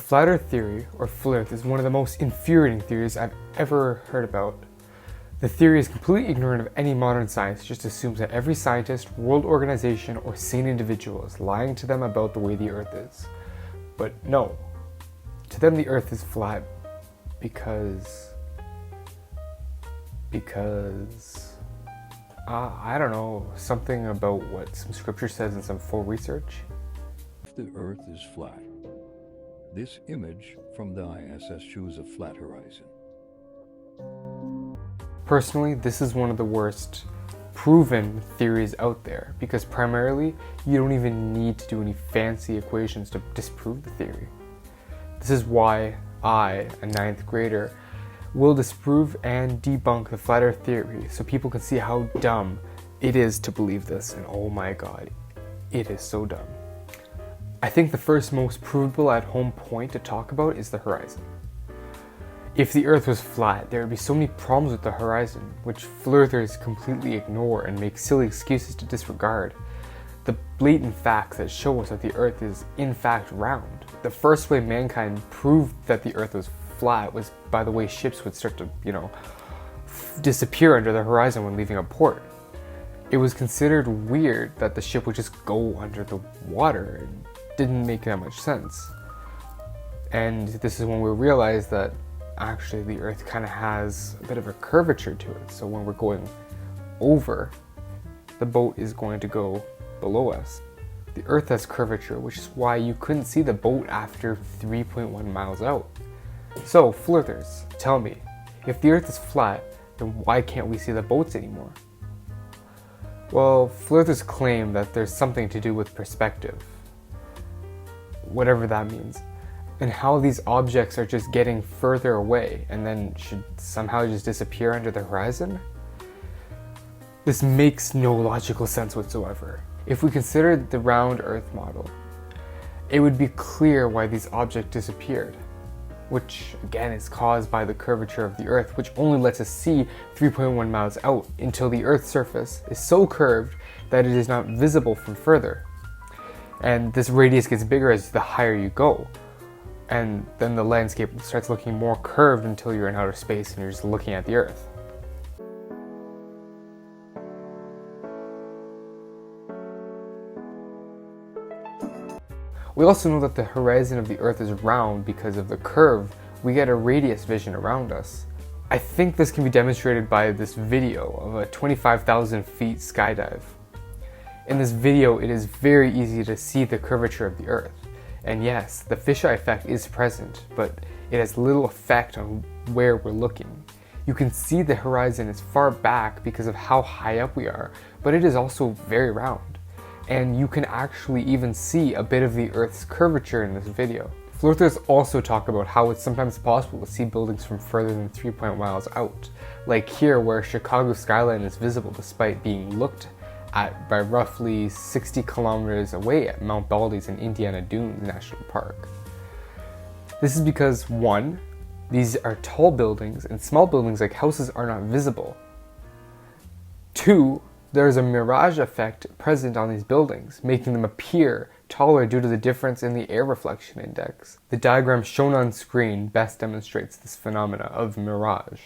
flat earth theory, or fleathers, is one of the most infuriating theories I've ever heard about. The theory is completely ignorant of any modern science, just assumes that every scientist, world organization, or sane individual is lying to them about the way the earth is. But no, to them the earth is flat because I don't know, something about what some scripture says in some full research. The earth is flat. This image from the ISS shows a flat horizon. Personally, this is one of the worst proven theories out there because primarily you don't even need to do any fancy equations to disprove the theory. This is why I, a 9th grader, will disprove and debunk the flat earth theory so people can see how dumb it is to believe this, and oh my god, it is so dumb. I think the first most provable at home point to talk about is the horizon. If the earth was flat, there would be so many problems with the horizon, which fleathers completely ignore and make silly excuses to disregard. The blatant facts that show us that the earth is in fact round. The first way mankind proved that the earth was flat was by the way ships would start to, disappear under the horizon when leaving a port. It was considered weird that the ship would just go under the water. It didn't make that much sense. And this is when we realized that actually the earth kind of has a bit of a curvature to it. So when we're going over, the boat is going to go below us. The earth has curvature, which is why you couldn't see the boat after 3.1 miles out. So, fleathers, tell me, if the earth is flat, then why can't we see the boats anymore? Well, fleathers claim that there's something to do with perspective, whatever that means, and how these objects are just getting further away and then should somehow just disappear under the horizon? This makes no logical sense whatsoever. If we consider the round Earth model, it would be clear why these objects disappeared, which again is caused by the curvature of the Earth, which only lets us see 3.1 miles out until the Earth's surface is so curved that it is not visible from further. And this radius gets bigger as the higher you go. And then the landscape starts looking more curved until you're in outer space and you're just looking at the Earth. We also know that the horizon of the Earth is round because of the curve. We get a radius vision around us. I think this can be demonstrated by this video of a 25,000 feet skydive. In this video, it is very easy to see the curvature of the Earth. And yes, the fisheye effect is present, but it has little effect on where we're looking. You can see the horizon is far back because of how high up we are, but it is also very round. And you can actually even see a bit of the Earth's curvature in this video. Fleathers also talk about how it's sometimes possible to see buildings from further than 3 miles out, like here where Chicago's skyline is visible despite being looked at by roughly 60 kilometers away at Mount Baldy's in Indiana Dunes National Park. This is because 1, these are tall buildings and small buildings like houses are not visible. 2, there is a mirage effect present on these buildings, making them appear taller due to the difference in the air reflection index. The diagram shown on screen best demonstrates this phenomena of mirage.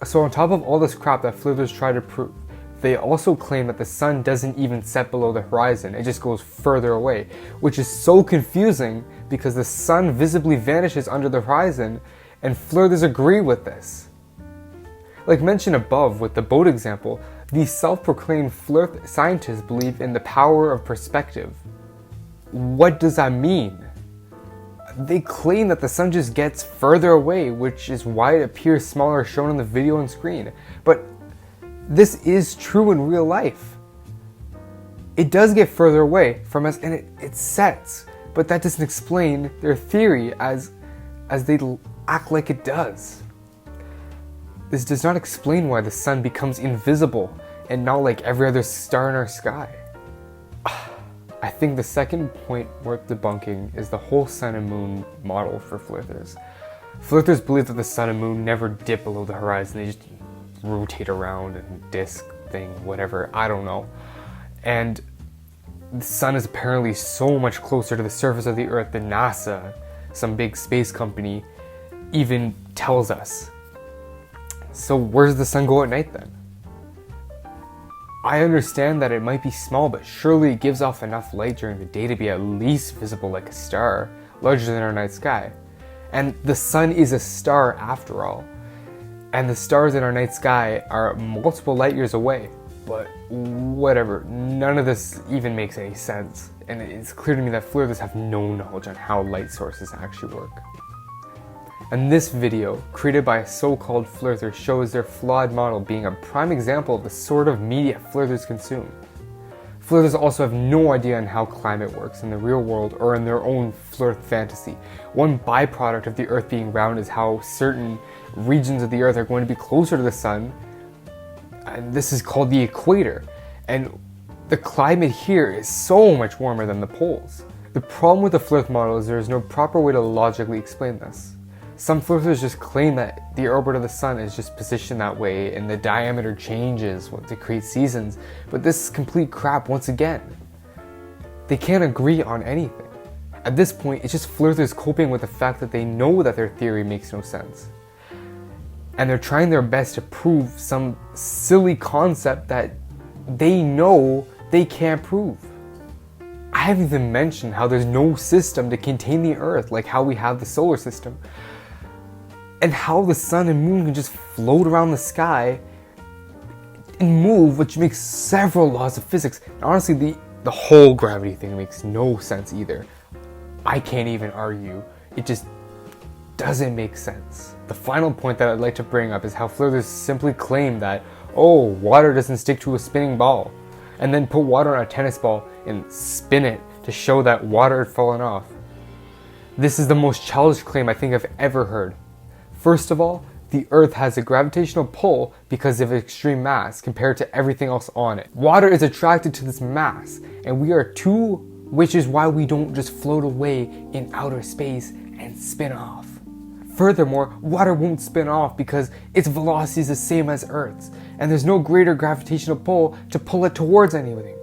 So on top of all this crap that fleathers try to prove, they also claim that the sun doesn't even set below the horizon, it just goes further away, which is so confusing because the sun visibly vanishes under the horizon, and fleathers agree with this. Like mentioned above with the boat example, these self-proclaimed scientists believe in the power of perspective. What does that mean? They claim that the sun just gets further away, which is why it appears smaller shown on the video and screen. But this is true in real life. It does get further away from us and it sets, but that doesn't explain their theory as they act like it does. This does not explain why the sun becomes invisible and not like every other star in our sky. I think the second point worth debunking is the whole sun and moon model for fleathers. Fleathers believe that the sun and moon never dip below the horizon, they just rotate around and disc thing, whatever, I don't know. And the sun is apparently so much closer to the surface of the Earth than NASA some big space company even tells us. So where does the sun go at night then? I understand that it might be small, but surely it gives off enough light during the day to be at least visible like a star, larger than our night sky. And the sun is a star after all. And the stars in our night sky are multiple light years away. But whatever, none of this even makes any sense. And it's clear to me that fleathers have no knowledge on how light sources actually work. And this video, created by a so-called fleather, shows their flawed model being a prime example of the sort of media fleathers consume. Fleathers also have no idea on how climate works in the real world or in their own flirt fantasy. One byproduct of the Earth being round is how certain regions of the Earth are going to be closer to the sun, and this is called the equator. And the climate here is so much warmer than the poles. The problem with the flirt model is there is no proper way to logically explain this. Some flirters just claim that the orbit of the sun is just positioned that way and the diameter changes to create seasons, but this is complete crap once again. They can't agree on anything. At this point, it's just flirters coping with the fact that they know that their theory makes no sense. And they're trying their best to prove some silly concept that they know they can't prove. I haven't even mentioned how there's no system to contain the Earth, like how we have the solar system. And how the sun and moon can just float around the sky and move, which makes several laws of physics. And honestly, the whole gravity thing makes no sense either. I can't even argue. It just doesn't make sense. The final point that I'd like to bring up is how flirters simply claim that, oh, water doesn't stick to a spinning ball, and then put water on a tennis ball and spin it to show that water had fallen off. This is the most childish claim I think I've ever heard. First of all, the Earth has a gravitational pull because of extreme mass compared to everything else on it. Water is attracted to this mass, and we are too, which is why we don't just float away in outer space and spin off. Furthermore, water won't spin off because its velocity is the same as Earth's, and there's no greater gravitational pull to pull it towards anything.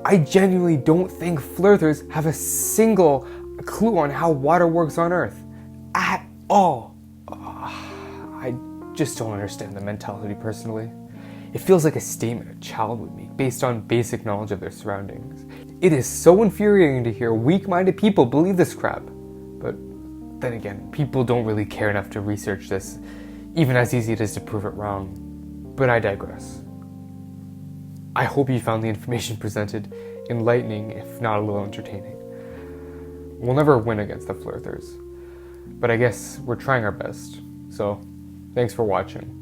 I genuinely don't think flirters have a single clue on how water works on Earth. At all. I just don't understand the mentality personally. It feels like a statement a child would make based on basic knowledge of their surroundings. It is so infuriating to hear weak-minded people believe this crap. But then again, people don't really care enough to research this, even as easy it is to prove it wrong. But I digress. I hope you found the information presented enlightening, if not a little entertaining. We'll never win against the flirters, but I guess we're trying our best. So, thanks for watching.